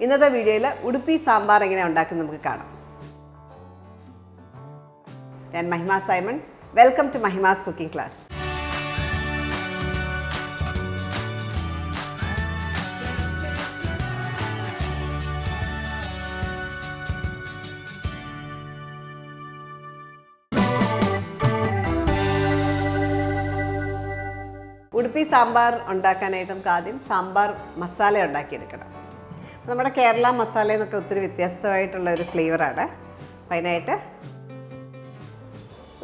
ഇന്നത്തെ വീഡിയോയിൽ ഉടുപ്പി സാമ്പാർ എങ്ങനെ ഉണ്ടാക്കുന്നത് നമുക്ക് കാണാം. ഞാൻ Mahima Simon. Welcome to Mahima's cooking class. Udupi sambar ഉണ്ടാക്കാനായിട്ട് നമുക്ക് ആദ്യം സാമ്പാർ മസാല ഉണ്ടാക്കിയെടുക്കണം. നമ്മുടെ കേരള മസാല എന്നൊക്കെ ഒത്തിരി വ്യത്യസ്തമായിട്ടുള്ള ഒരു ഫ്ലേവറാണ്. അപ്പം അതിനായിട്ട്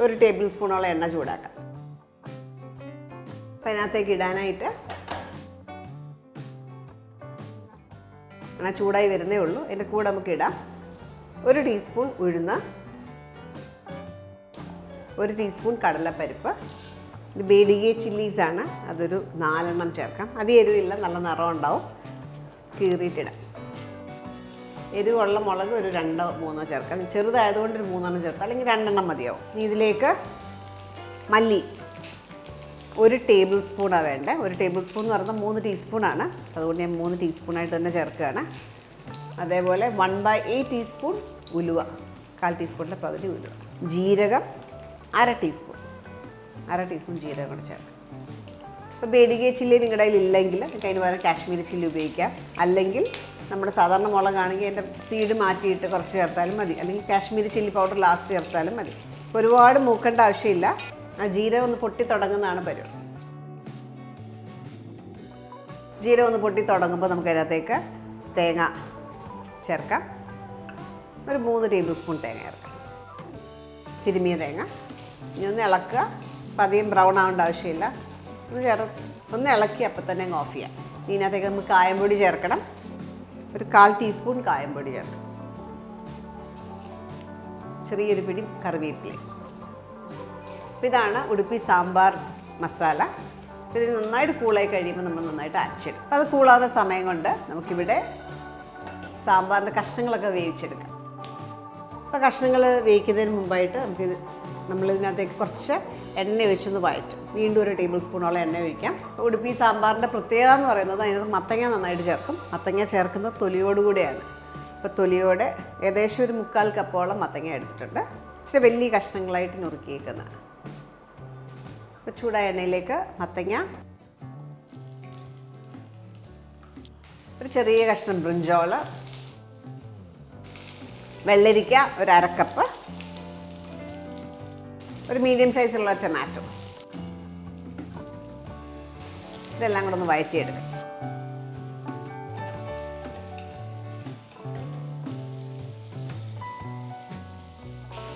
1 ടേബിൾ സ്പൂണോളം എണ്ണ ചൂടാക്കാം. അപ്പം അതിനകത്തേക്ക് ഇടാനായിട്ട് എണ്ണ ചൂടായി വരുന്നേ ഉള്ളൂ. അതിൻ്റെ കൂടെ നമുക്ക് ഇടാം 1 ടീസ്പൂൺ ഉഴുന്ന്, 1 ടീസ്പൂൺ കടലപ്പരിപ്പ്. ഇത് ബേഡിഗെ ചില്ലീസാണ്, അതൊരു 4 എണ്ണം ചേർക്കാം. അധികം എരിവില്ല, നല്ല നിറം ഉണ്ടാവും. കീറിയിട്ടിടാം. എരിവുള്ള മുളക് ഒരു 2-3 ചേർക്കാം. ചെറുതായതുകൊണ്ട് ഒരു 3 എണ്ണം ചേർക്കാം, അല്ലെങ്കിൽ 2 എണ്ണം മതിയാവും. ഇനി ഇതിലേക്ക് മല്ലി 1 ടേബിൾ സ്പൂണാണ് വേണ്ടത്. 1 ടേബിൾ സ്പൂൺ എന്ന് പറയുന്നത് 3 ടീസ്പൂണാണ്. അതുകൊണ്ട് ഞാൻ 3 ടീസ്പൂണായിട്ട് തന്നെ ചേർക്കുകയാണ്. അതേപോലെ 1/8 ടീസ്പൂൺ ഉലുവ, 1/4 ടീസ്പൂണിൻ്റെ പകുതി ഉലുവ. ജീരകം 1/2 ടീസ്പൂൺ, 1/2 ടീസ്പൂൺ ജീരകം കൂടെ ചേർക്കാം. ഇപ്പോൾ ബേഡിഗെ ചില്ലി നിങ്ങളുടെ കയ്യിൽ ഇല്ലെങ്കിൽ നിങ്ങൾക്ക് അതിന് പകരം കാശ്മീരി ചില്ലി ഉപയോഗിക്കാം. അല്ലെങ്കിൽ നമ്മുടെ സാധാരണ മുളകാണെങ്കിൽ അതിൻ്റെ സീഡ് മാറ്റിയിട്ട് കുറച്ച് ചേർത്താലും മതി, അല്ലെങ്കിൽ കാശ്മീരി ചില്ലി പൗഡർ ലാസ്റ്റ് ചേർത്താലും മതി. ഒരുപാട് മൂക്കേണ്ട ആവശ്യമില്ല. ആ ജീരകം ഒന്ന് പൊട്ടി തുടങ്ങുന്നതാണ് പരിപാടി. ജീരകം ഒന്ന് പൊട്ടി തുടങ്ങുമ്പോൾ നമുക്ക് അതിനകത്തേക്ക് തേങ്ങ ചേർക്കാം. ഒരു 3 ടേബിൾ സ്പൂൺ തേങ്ങ ചേർക്കാം, തിരുമിയ തേങ്ങ. ഇനി ഒന്ന് ഇളക്കുക. അപ്പം അധികം ബ്രൗൺ ആവേണ്ട ആവശ്യമില്ല. ഒന്ന് ഇളക്കി അപ്പം തന്നെ അങ്ങ് ഓഫ് ചെയ്യാം. ഇതിനകത്തേക്ക് നമുക്ക് കായംപൊടി ചേർക്കണം. ഒരു 1/4 ടീസ്പൂൺ കായംപൊടി ചേർക്കാം. ചെറിയൊരു പിടി കറിവേപ്പില. അപ്പോൾ ഇതാണ് ഉടുപ്പി സാമ്പാർ മസാല. അപ്പോൾ ഇത് നന്നായിട്ട് കൂളായി കഴിയുമ്പോൾ നമ്മൾ നന്നായിട്ട് അരച്ചിടും. അപ്പോൾ അത് കൂളാവുന്ന സമയം കൊണ്ട് നമുക്കിവിടെ സാമ്പാറിൻ്റെ കഷ്ണങ്ങളൊക്കെ വേവിച്ചെടുക്കാം. അപ്പോൾ കഷ്ണങ്ങൾ വേവിക്കുന്നതിന് മുമ്പായിട്ട് നമ്മളിതിനകത്തേക്ക് കുറച്ച് എണ്ണ ഒഴിച്ചൊന്ന് വഴറ്റും. വീണ്ടും 1 ടേബിൾ സ്പൂണോളം എണ്ണ ഒഴിക്കാം. ഉടുപ്പി സാമ്പാറിൻ്റെ പ്രത്യേകത എന്ന് പറയുന്നത് അതിനകത്ത് മത്തങ്ങ നന്നായിട്ട് ചേർക്കും. മത്തങ്ങ ചേർക്കുന്നത് തൊലിയോടുകൂടിയാണ്. അപ്പോൾ തൊലിയോടെ ഏകദേശം ഒരു 3/4 കപ്പോളം മത്തങ്ങ എടുത്തിട്ടുണ്ട്. ഇച്ചിരി വലിയ കഷ്ണങ്ങളായിട്ട് നുറുക്കിയേക്കുന്നതാണ്. അപ്പോൾ ചൂടായ എണ്ണയിലേക്ക് മത്തങ്ങ, ഒരു ചെറിയ കഷ്ണം ബ്രിഞ്ചോള്, വെള്ളരിക്ക ഒരു 1/2 കപ്പ്, ഒരു മീഡിയം സൈസുള്ള ടൊമാറ്റോ, ഇതെല്ലാം കൂടെ ഒന്ന് വഴറ്റിയെടുക്കാം.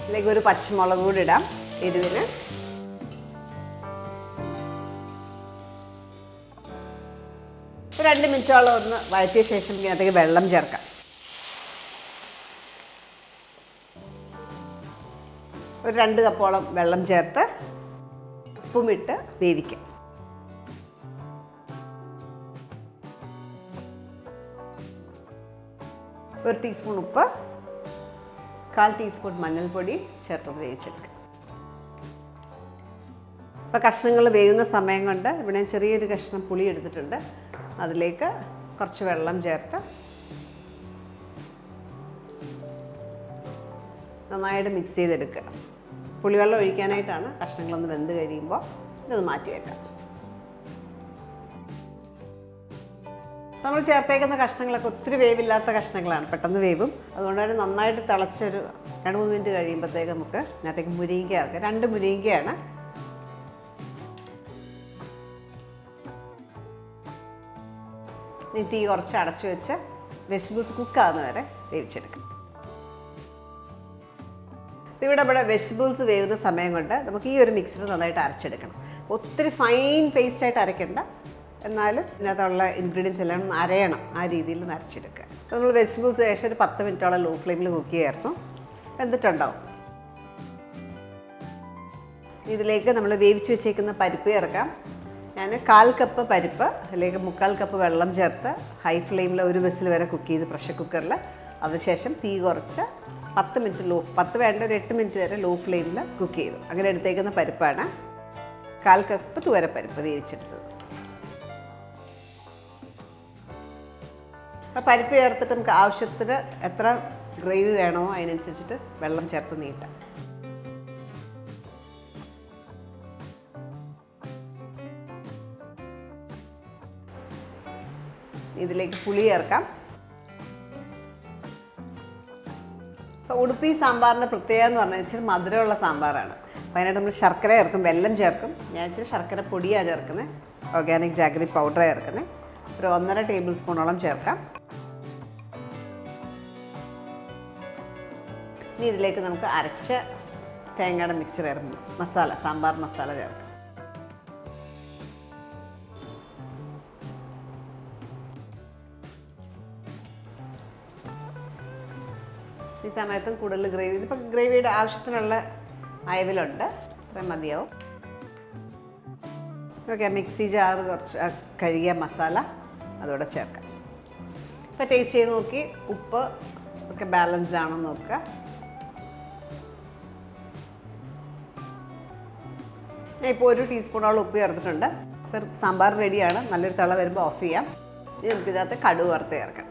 ഇതിലേക്ക് ഒരു പച്ചമുളക് കൂടി ഇടാം എരിവിന്. ഒരു 2 മിനിറ്റോളം ഒന്ന് വഴറ്റിയ ശേഷം ഇതിനകത്തേക്ക് വെള്ളം ചേർക്കാം. ഒരു 2 കപ്പോളം വെള്ളം ചേർത്ത് ഉപ്പുമിട്ട് വേവിക്കാം. ഒരു ടീസ്പൂൺ ഉപ്പ്, 1/4 ടീസ്പൂൺ മഞ്ഞൾപ്പൊടി ചേർത്ത് വേവിച്ചെടുക്കാം. ഇപ്പോൾ കഷ്ണങ്ങൾ വേവുന്ന സമയം കൊണ്ട് ഇവിടെ ചെറിയൊരു കഷ്ണം പുളി എടുത്തിട്ടുണ്ട്. അതിലേക്ക് കുറച്ച് വെള്ളം ചേർത്ത് നന്നായിട്ട് മിക്സ് ചെയ്തെടുക്കുക. പുളിവെള്ളം ഒഴിക്കാനായിട്ടാണ്. കഷ്ണങ്ങളൊന്ന് വെന്ത് കഴിയുമ്പോൾ ഇതൊന്ന് മാറ്റി വെക്കാം. നമ്മൾ ചേർത്തേക്കുന്ന കഷ്ണങ്ങളൊക്കെ ഒത്തിരി വേവില്ലാത്ത കഷ്ണങ്ങളാണ്, പെട്ടെന്ന് വേവും. അതുകൊണ്ട് തന്നെ നന്നായിട്ട് തിളച്ചൊരു 2-3 മിനിറ്റ് കഴിയുമ്പോഴത്തേക്ക് നമുക്ക് ഇതിനകത്തേക്ക് മുരിങ്ങ ചേർക്കാം. 2 മുരിങ്ങയാണ്. ഇനി തീ കുറച്ച് അടച്ചു വെച്ച് വെജിറ്റബിൾസ് കുക്കാകുന്ന വരെ വേവിച്ചെടുക്കാം. ഇവിടെ വെജിറ്റബിൾസ് വേവുന്ന സമയം കൊണ്ട് നമുക്ക് ഈ ഒരു മിക്സർ നന്നായിട്ട് അരച്ചെടുക്കണം. ഒത്തിരി ഫൈൻ പേസ്റ്റായിട്ട് അരയ്ക്കേണ്ട, എന്നാലും ഇതിനകത്തുള്ള ഇൻഗ്രീഡിയൻസ് എല്ലാം അരയണം. ആ രീതിയിൽ ഒന്ന് അരച്ചെടുക്കുക. അപ്പോൾ നമ്മൾ വെജിറ്റബിൾസ് ഏകദേശം ഒരു 10 മിനിറ്റോളം ലോ ഫ്ലെയിമിൽ കുക്ക് ചെയ്യായിരുന്നു. എന്നിട്ടുണ്ടാവും. ഇതിലേക്ക് നമ്മൾ വേവിച്ച് വെച്ചേക്കുന്ന പരിപ്പ് ചേർക്കാം. ഞാൻ 1/4 കപ്പ് പരിപ്പ്, അതിലേക്ക് 3/4 കപ്പ് വെള്ളം ചേർത്ത് ഹൈ ഫ്ലെയിമിൽ 1 വിസിൽ വരെ കുക്ക് ചെയ്ത് പ്രഷർ കുക്കറിൽ. അതിനുശേഷം തീ കുറച്ച് 10 മിനിറ്റ് 10 വേണ്ട ഒരു 8 മിനിറ്റ് വരെ ലോ ഫ്ലെയിമിൽ കുക്ക് ചെയ്തു. അങ്ങനെ എടുത്തേക്കുന്ന പരിപ്പാണ് 1/4 കപ്പ് തുവരപ്പരിപ്പ് വേവിച്ചെടുത്തത്. അപ്പോൾ പരിപ്പ് ചേർത്തിട്ട് നമുക്ക് ആവശ്യത്തിന് എത്ര ഗ്രേവി വേണമോ അതിനനുസരിച്ചിട്ട് വെള്ളം ചേർത്ത് നീട്ടാം. ഇതിലേക്ക് പുളി ചേർക്കാം. അപ്പോൾ ഉടുപ്പി സാമ്പാറിൻ്റെ പ്രത്യേകത എന്ന് പറഞ്ഞു വെച്ചാൽ മധുരമുള്ള സാമ്പാറാണ്. അപ്പോൾ അതിനായിട്ട് നമ്മൾ ശർക്കര ചേർക്കും, വെല്ലം ചേർക്കും. ഞാൻ ഇച്ചിരി ശർക്കര പൊടിയാണ് ചേർക്കുന്നത്, ഓർഗാനിക് ജാഗറി പൗഡർ ചേർക്കുന്നത്. ഒരു 1.5 ടേബിൾ സ്പൂണോളം ചേർക്കാം. ഇനി ഇതിലേക്ക് നമുക്ക് അരച്ച തേങ്ങയുടെ മിക്സ്ചർ ചേർക്കും, മസാല, സാമ്പാർ മസാല ചേർക്കാം. ഈ സമയത്തും കൂടുതൽ ഗ്രേവി, ഇതിപ്പോൾ ഗ്രേവിയുടെ ആവശ്യത്തിനുള്ള അയവിലുണ്ട്, അത്രയും മതിയാവും. ഓക്കെ, മിക്സി ജാറ് കുറച്ച് കഴുകിയ മസാല അതോടെ ചേർക്കാം. ഇപ്പോൾ ടേസ്റ്റ് ചെയ്ത് നോക്കി ഉപ്പ് ഒക്കെ ബാലൻസ്ഡ് ആണോ നോക്കുക. ഞാൻ ഇപ്പോൾ 1 ടീസ്പൂണോളം ഉപ്പ് ചേർത്തിട്ടുണ്ട്. ഇപ്പോൾ സാമ്പാർ റെഡിയാണ്. നല്ലൊരു തിള വരുമ്പോൾ ഓഫ് ചെയ്യാം. ഇനി നമുക്ക് ഇതിനകത്ത് കടുക് വറുത്ത് ചേർക്കാം.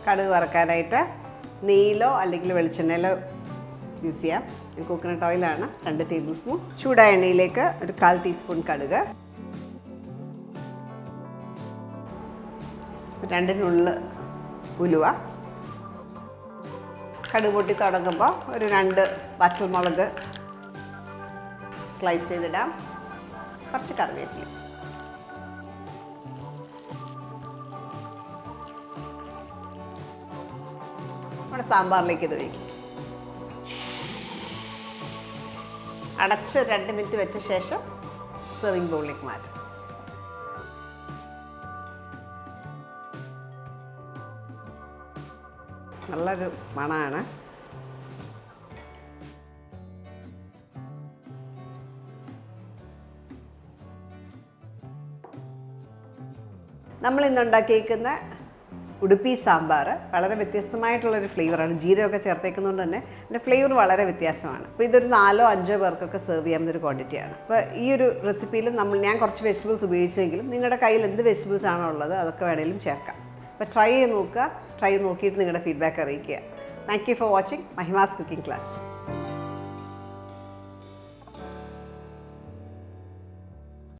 കടുക് വറുക്കാനായിട്ട് നെയ്യിലോ അല്ലെങ്കിൽ വെളിച്ചെണ്ണയിലോ യൂസ് ചെയ്യാം. കോക്കനട്ട് ഓയിലാണ്, 2 ടേബിൾ സ്പൂൺ. ചൂടായ എണ്ണയിലേക്ക് ഒരു 1/4 ടീസ്പൂൺ കടുക്, 2 ഉലുവ. കടുക് പൊട്ടി തുടങ്ങുമ്പോൾ ഒരു 2 വറ്റൽമുളക് സ്ലൈസ് ചെയ്തിടാം. കുറച്ച് കറിവേപ്പില. നമ്മുടെ സാമ്പാറിലേക്ക് ഇത് ഒഴിക്കും. അടച്ച് 2 മിനിറ്റ് വെച്ച ശേഷം സെർവിങ് ബൗളിലേക്ക് മാറ്റും. നല്ലൊരു മണമാണ്. നമ്മളിന്ന് ഉണ്ടാക്കിയേക്കുന്ന ഉടുപ്പി സാമ്പാർ വളരെ വ്യത്യസ്തമായിട്ടുള്ളൊരു ഫ്ലേവറാണ്. ജീരകമൊക്കെ ചേർത്തേക്കുന്നതുകൊണ്ട് തന്നെ അതിൻ്റെ ഫ്ലേവർ വളരെ വ്യത്യാസമാണ്. അപ്പോൾ ഇതൊരു 4-5 പേർക്കൊക്കെ സെർവ് ചെയ്യാവുന്നൊരു ക്വാണ്ടിറ്റിയാണ്. അപ്പോൾ ഈ ഒരു റെസിപ്പിയിൽ ഞാൻ കുറച്ച് വെജിറ്റബിൾസ് ഉപയോഗിച്ചെങ്കിലും നിങ്ങളുടെ കയ്യിൽ എന്ത് വെജിറ്റബിൾസ് ആണോ ഉള്ളത് അതൊക്കെ വേണമെങ്കിലും ചേർക്കാം. അപ്പോൾ ട്രൈ ചെയ്ത് നോക്കുക. ട്രൈ ചെയ്ത് നോക്കിയിട്ട് നിങ്ങളുടെ ഫീഡ്ബാക്ക് അറിയിക്കുക. Thank you for watching Mahima's cooking class.